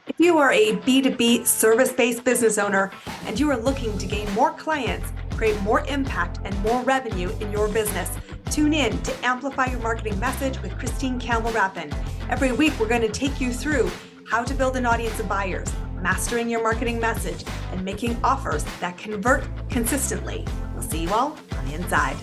If you are a B2B service-based business owner and you are looking to gain more clients, create more impact and more revenue in your business, tune in to Amplify Your Marketing Message with Campbell Rapin. Every week, we're going to take you through how to build an audience of buyers, mastering your marketing message, and making offers that convert consistently. We'll see you all on the inside.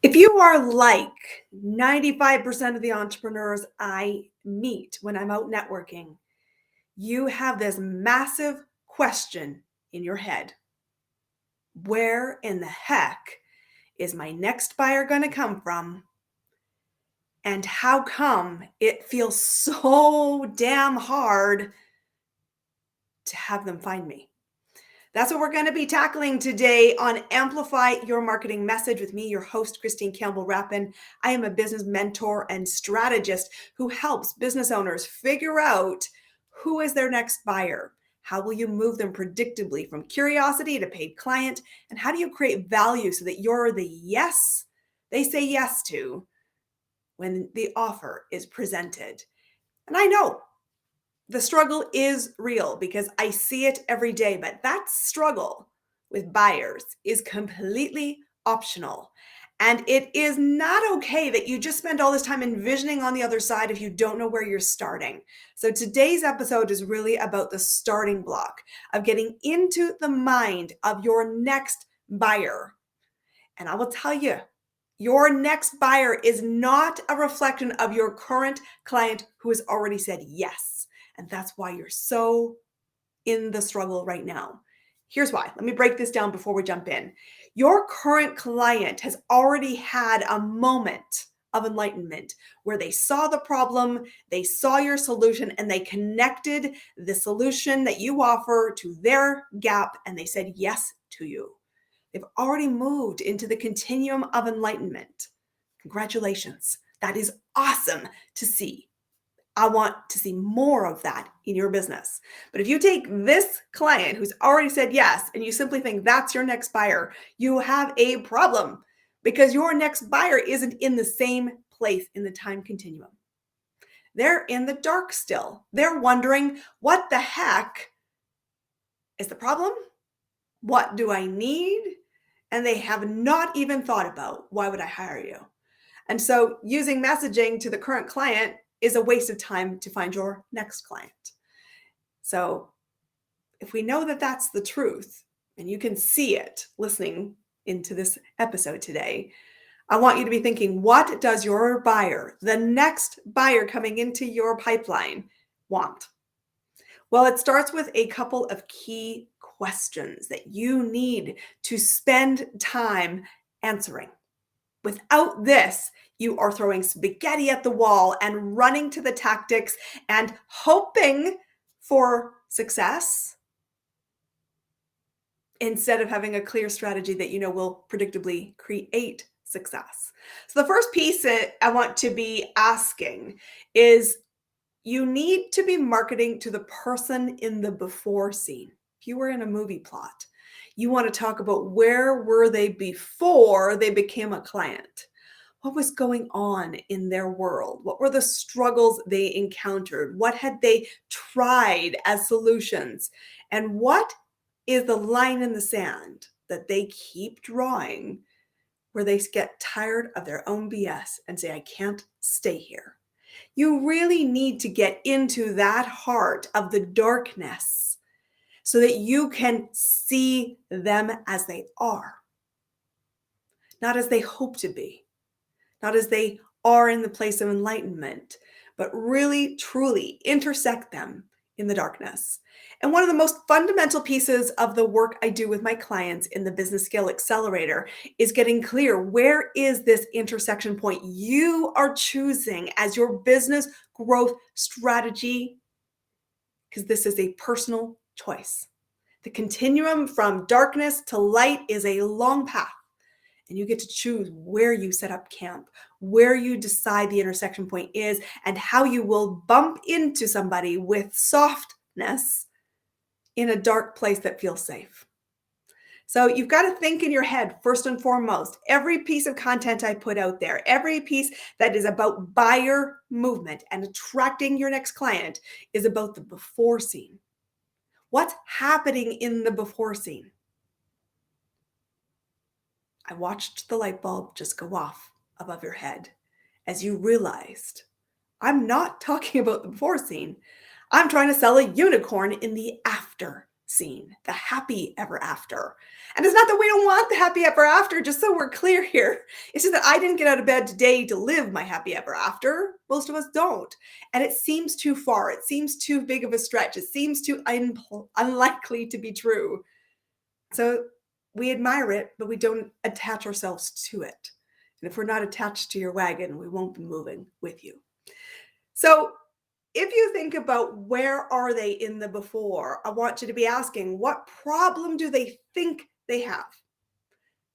If you are like 95% of the entrepreneurs I meet when I'm out networking, you have this massive question in your head. Where in the heck is my next buyer going to come from? And how come it feels so damn hard to have them find me? That's what we're going to be tackling today on Amplify Your Marketing Message with me, your host, Campbell Rapin. I am a business mentor and strategist who helps business owners figure out who is their next buyer. How will you move them predictably from curiosity to paid client? And how do you create value so that you're the yes they say yes to when the offer is presented? And I know the struggle is real because I see it every day, but that struggle with buyers is completely optional. And it is not okay that you just spend all this time envisioning on the other side if you don't know where you're starting. So today's episode is really about the starting block of getting into the mind of your next buyer. And I will tell you, your next buyer is not a reflection of your current client who has already said yes. And that's why you're so in the struggle right now. Here's why. Let me break this down before we jump in. Your current client has already had a moment of enlightenment where they saw the problem, they saw your solution, and they connected the solution that you offer to their gap, and they said yes to you. They've already moved into the continuum of enlightenment. Congratulations. That is awesome to see. I want to see more of that in your business. But if you take this client who's already said yes and you simply think that's your next buyer, you have a problem because your next buyer isn't in the same place in the time continuum. They're in the dark still. They're wondering, what the heck is the problem? What do I need? And they have not even thought about, why would I hire you? And so using messaging to the current client is a waste of time to find your next client. So if we know that that's the truth, and you can see it listening into this episode today, I want you to be thinking, what does your buyer, the next buyer coming into your pipeline, want? Well, it starts with a couple of key questions that you need to spend time answering. Without this, you are throwing spaghetti at the wall and running to the tactics and hoping for success instead of having a clear strategy that you know will predictably create success. So the first piece that I want to be asking is, you need to be marketing to the person in the before scene. If you were in a movie plot, you want to talk about where were they before they became a client? What was going on in their world? What were the struggles they encountered? What had they tried as solutions? And what is the line in the sand that they keep drawing where they get tired of their own BS and say, I can't stay here? You really need to get into that heart of the darkness so that you can see them as they are, not as they hope to be, not as they are in the place of enlightenment, but really, truly intersect them in the darkness. And one of the most fundamental pieces of the work I do with my clients in the Business Skill Accelerator is getting clear, where is this intersection point you are choosing as your business growth strategy? Because this is a personal choice. The continuum from darkness to light is a long path, and you get to choose where you set up camp, where you decide the intersection point is, and how you will bump into somebody with softness in a dark place that feels safe. So you've got to think in your head, first and foremost, every piece of content I put out there, every piece that is about buyer movement and attracting your next client is about the before scene. What's happening in the before scene? I watched the light bulb just go off above your head as you realized I'm not talking about the before scene. I'm trying to sell a unicorn in the after scene, the happy ever after. And it's not that we don't want the happy ever after, just so we're clear here. It's just that I didn't get out of bed today to live my happy ever after. Most of us don't. And it seems too far. It seems too big of a stretch. It seems too unlikely to be true. So we admire it, but we don't attach ourselves to it. And if we're not attached to your wagon, we won't be moving with you. So if you think about where are they in the before, I want you to be asking, what problem do they think they have?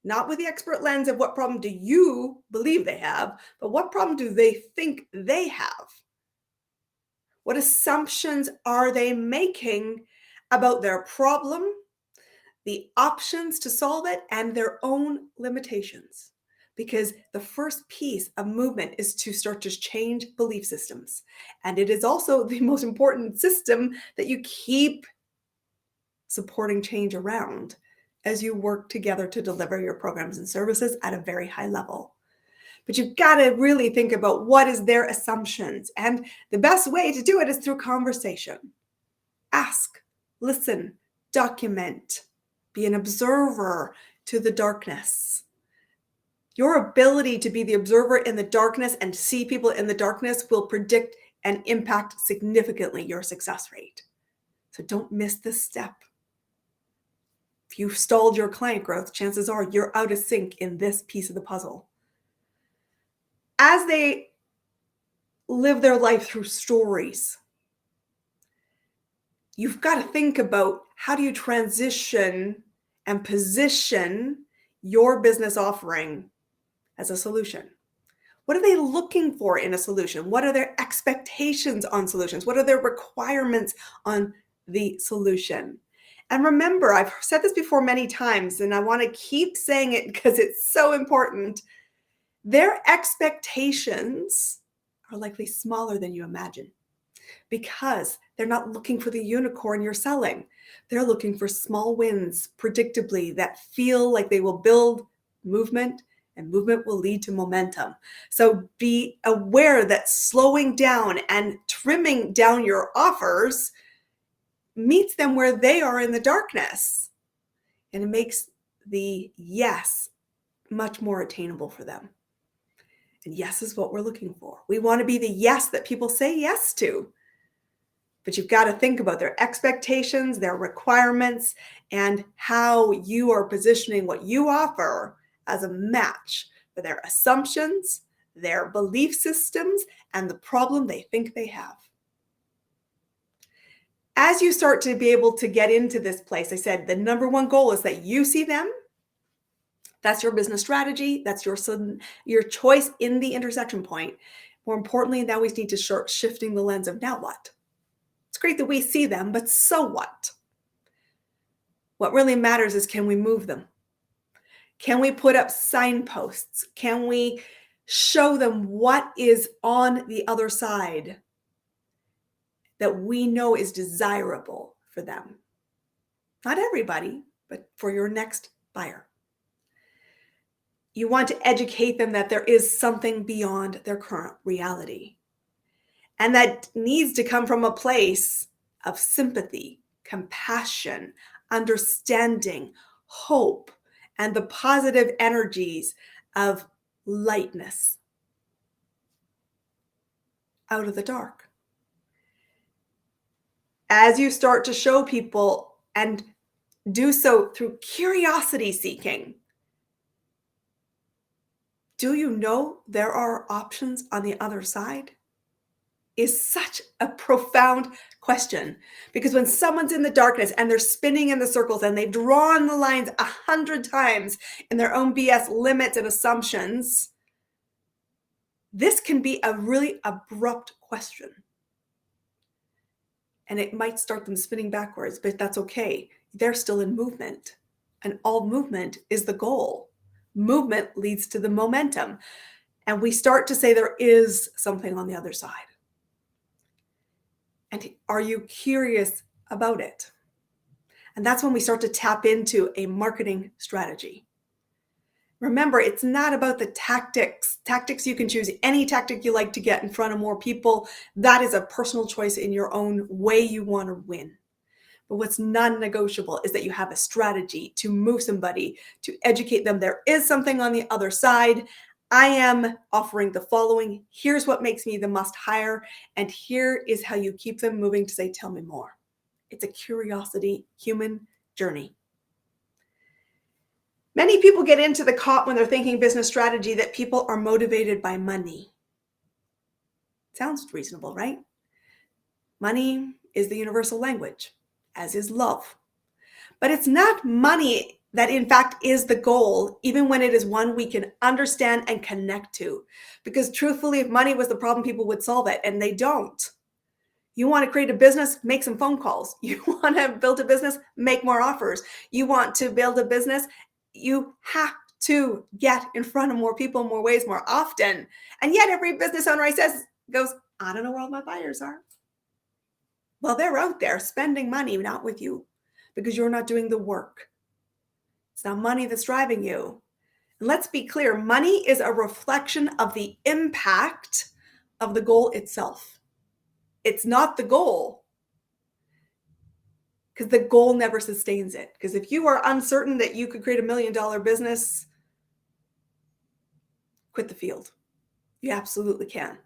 Not with the expert lens of what problem do you believe they have, but what problem do they think they have? What assumptions are they making about their problem, the options to solve it, and their own limitations? Because the first piece of movement is to start to change belief systems. And it is also the most important system that you keep supporting change around as you work together to deliver your programs and services at a very high level. But you've got to really think about what is their assumptions. And the best way to do it is through conversation. Ask, listen, document, be an observer to the darkness. Your ability to be the observer in the darkness and see people in the darkness will predict and impact significantly your success rate. So don't miss this step. If you've stalled your client growth, chances are you're out of sync in this piece of the puzzle. As they live their life through stories, you've got to think about how do you transition and position your business offering as a solution. What are they looking for in a solution? What are their expectations on solutions? What are their requirements on the solution? And remember, I've said this before many times, and I want to keep saying it because it's so important. Their expectations are likely smaller than you imagine because they're not looking for the unicorn you're selling. They're looking for small wins, predictably, that feel like they will build movement, and movement will lead to momentum. So be aware that slowing down and trimming down your offers meets them where they are in the darkness. And it makes the yes much more attainable for them. And yes is what we're looking for. We want to be the yes that people say yes to. But you've got to think about their expectations, their requirements, and how you are positioning what you offer as a match for their assumptions, their belief systems, and the problem they think they have. As you start to be able to get into this place, I said the number one goal is that you see them. That's your business strategy. That's your choice in the intersection point. More importantly, now we need to start shifting the lens of now what? It's great that we see them, but so what? What really matters is, can we move them? Can we put up signposts? Can we show them what is on the other side that we know is desirable for them? Not everybody, but for your next buyer. You want to educate them that there is something beyond their current reality. And that needs to come from a place of sympathy, compassion, understanding, hope, and the positive energies of lightness out of the dark. As you start to show people and do so through curiosity seeking, do you know there are options on the other side? Is such a profound question, because when someone's in the darkness and they're spinning in the circles and they've drawn the lines 100 times in their own BS limits and assumptions, this can be a really abrupt question. And it might start them spinning backwards, but that's okay. They're still in movement. And all movement is the goal. Movement leads to the momentum. And we start to say there is something on the other side. And are you curious about it? And that's when we start to tap into a marketing strategy. Remember, it's not about the tactics. Tactics, you can choose any tactic you like to get in front of more people. That is a personal choice in your own way you want to win. But what's non-negotiable is that you have a strategy to move somebody, to educate them. There is something on the other side. I am offering the following. Here's what makes me the must hire. And here is how you keep them moving to say, tell me more. It's a curiosity, human journey. Many people get into the caught when they're thinking business strategy that people are motivated by money. Sounds reasonable, right? Money is the universal language, as is love. But it's not money that in fact is the goal, even when it is one we can understand and connect to. Because truthfully, if money was the problem, people would solve it, and they don't. You want to create a business, make some phone calls. You want to build a business, make more offers. You want to build a business, you have to get in front of more people, more ways, more often. And yet every business owner goes, I don't know where all my buyers are. Well, they're out there spending money, not with you, because you're not doing the work. It's not money that's driving you. And let's be clear, money is a reflection of the impact of the goal itself. It's not the goal, because the goal never sustains it. Because if you are uncertain that you could create $1 million business, quit the field. You absolutely can.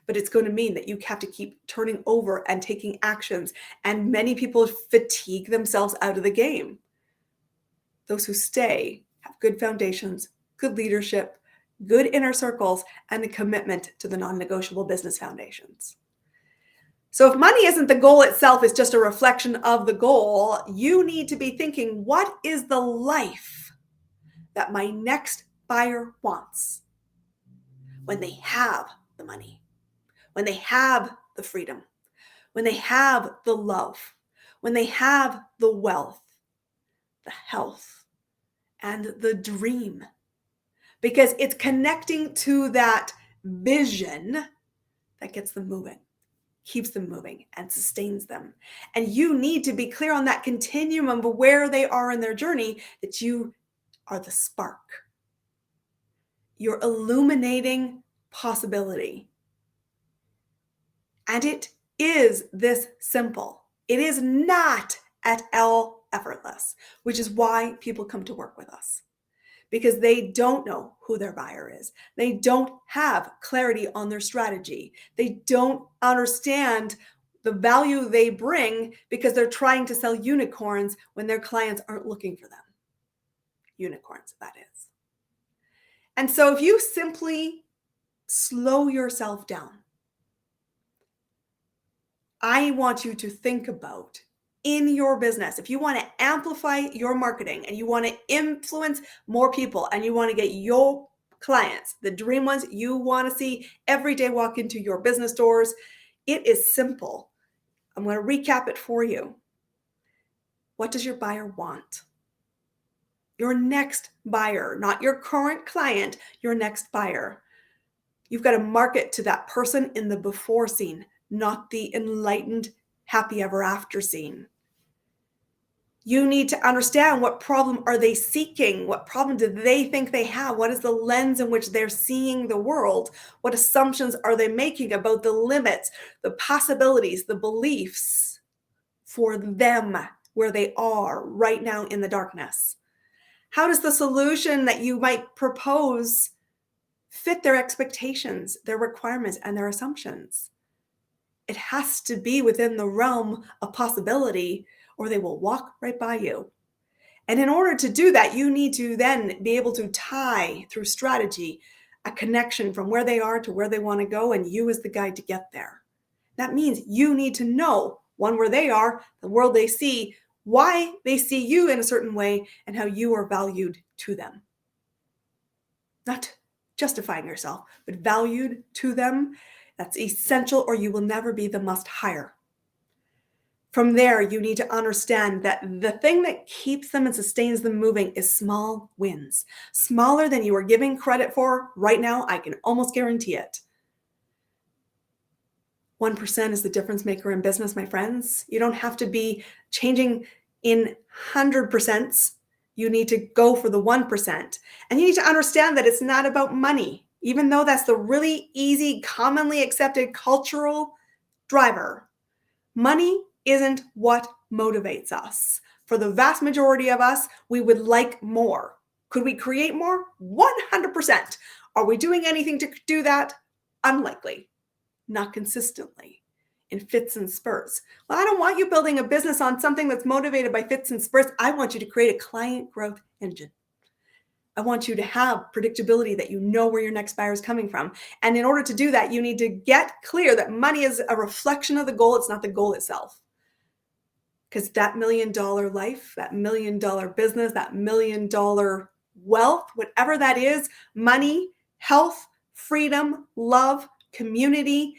But it's going to mean that you have to keep turning over and taking actions. And many people fatigue themselves out of the game. Those who stay have good foundations, good leadership, good inner circles, and a commitment to the non-negotiable business foundations. So if money isn't the goal itself, it's just a reflection of the goal, you need to be thinking, what is the life that my next buyer wants when they have the money, when they have the freedom, when they have the love, when they have the wealth, the health, and the dream? Because it's connecting to that vision that gets them moving, keeps them moving, and sustains them. And you need to be clear on that continuum of where they are in their journey, that you are the spark. You're illuminating possibility. And it is this simple. It is not at all effortless, which is why people come to work with us. Because they don't know who their buyer is. They don't have clarity on their strategy. They don't understand the value they bring because they're trying to sell unicorns when their clients aren't looking for them. Unicorns, that is. And so if you simply slow yourself down, I want you to think about in your business, if you want to amplify your marketing and you want to influence more people and you want to get your clients, the dream ones you want to see every day walk into your business doors, it is simple. I'm going to recap it for you. What does your buyer want? Your next buyer, not your current client, your next buyer. You've got to market to that person in the before scene, not the enlightened, happy ever after scene. You need to understand, what problem are they seeking? What problem do they think they have? What is the lens in which they're seeing the world? What assumptions are they making about the limits, the possibilities, the beliefs for them where they are right now in the darkness? How does the solution that you might propose fit their expectations, their requirements, and their assumptions? It has to be within the realm of possibility, or they will walk right by you. And in order to do that, you need to then be able to tie through strategy a connection from where they are to where they want to go, and you as the guide to get there. That means you need to know, one, where they are, the world they see, why they see you in a certain way, and how you are valued to them. Not justifying yourself, but valued to them. That's essential, or you will never be the must hire. From there, you need to understand that the thing that keeps them and sustains them moving is small wins. Smaller than you are giving credit for right now, I can almost guarantee it. 1% is the difference maker in business, my friends. You don't have to be changing in 100%. You need to go for the 1%. And you need to understand that it's not about money, even though that's the really easy, commonly accepted cultural driver. Money isn't what motivates us. For the vast majority of us, we would like more. Could we create more? 100%. Are we doing anything to do that? Unlikely. Not consistently, in fits and spurts. Well, I don't want you building a business on something that's motivated by fits and spurts. I want you to create a client growth engine. I want you to have predictability, that you know where your next buyer is coming from. And in order to do that, you need to get clear that money is a reflection of the goal. It's not the goal itself. Because that $1 million life, that $1 million business, that $1 million wealth, whatever that is, money, health, freedom, love, community,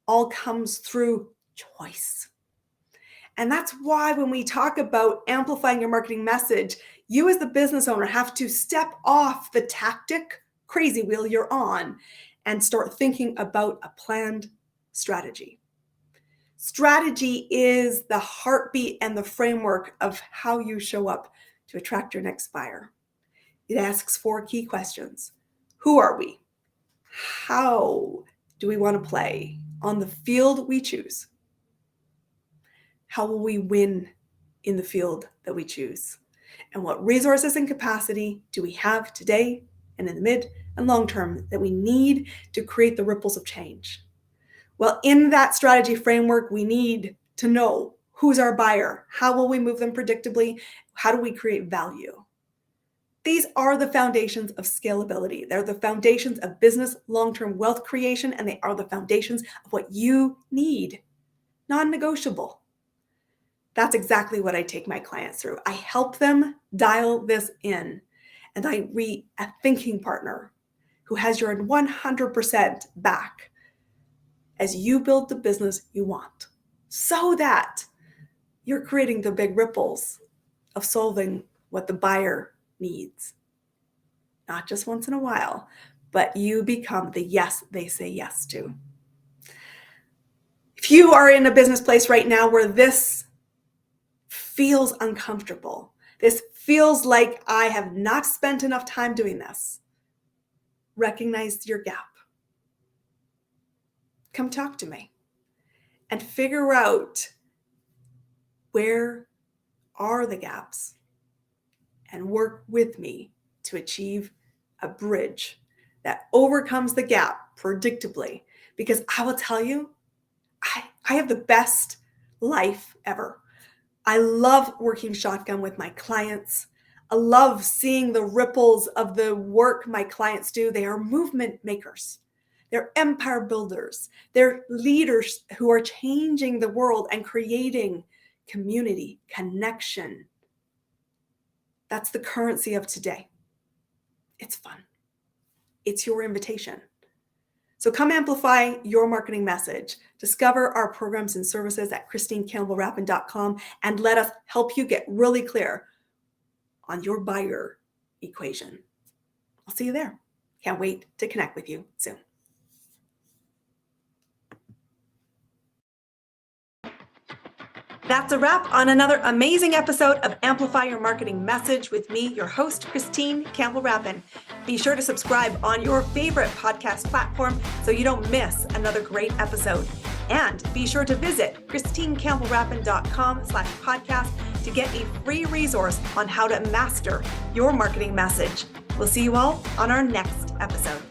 all comes through choice. And that's why when we talk about amplifying your marketing message, you as the business owner have to step off the tactic crazy wheel you're on and start thinking about a planned strategy. Strategy is the heartbeat and the framework of how you show up to attract your next buyer. It asks 4 key questions. Who are we? How do we want to play on the field we choose? How will we win in the field that we choose? And what resources and capacity do we have today and in the mid and long term that we need to create the ripples of change? Well, in that strategy framework, we need to know who's our buyer, how will we move them predictably, how do we create value? These are the foundations of scalability. They're the foundations of business long-term wealth creation, and they are the foundations of what you need, non-negotiable. That's exactly what I take my clients through. I help them dial this in, and I be a thinking partner who has your 100% back as you build the business you want, so that you're creating the big ripples of solving what the buyer needs. Not just once in a while, but you become the yes they say yes to. If you are in a business place right now where this feels uncomfortable, this feels like I have not spent enough time doing this, recognize your gap. Come talk to me and figure out where are the gaps and work with me to achieve a bridge that overcomes the gap predictably. Because I will tell you, I have the best life ever. I love working shotgun with my clients. I love seeing the ripples of the work my clients do. They are movement makers. They're empire builders. They're leaders who are changing the world and creating community, connection. That's the currency of today. It's fun. It's your invitation. So come amplify your marketing message. Discover our programs and services at ChristineCampbellRapin.com and let us help you get really clear on your buyer equation. I'll see you there. Can't wait to connect with you soon. That's a wrap on another amazing episode of Amplify Your Marketing Message with me, your host, Christine Campbell Rapin. Be sure to subscribe on your favorite podcast platform so you don't miss another great episode. And be sure to visit ChristineCampbellRapin.com/podcast to get a free resource on how to master your marketing message. We'll see you all on our next episode.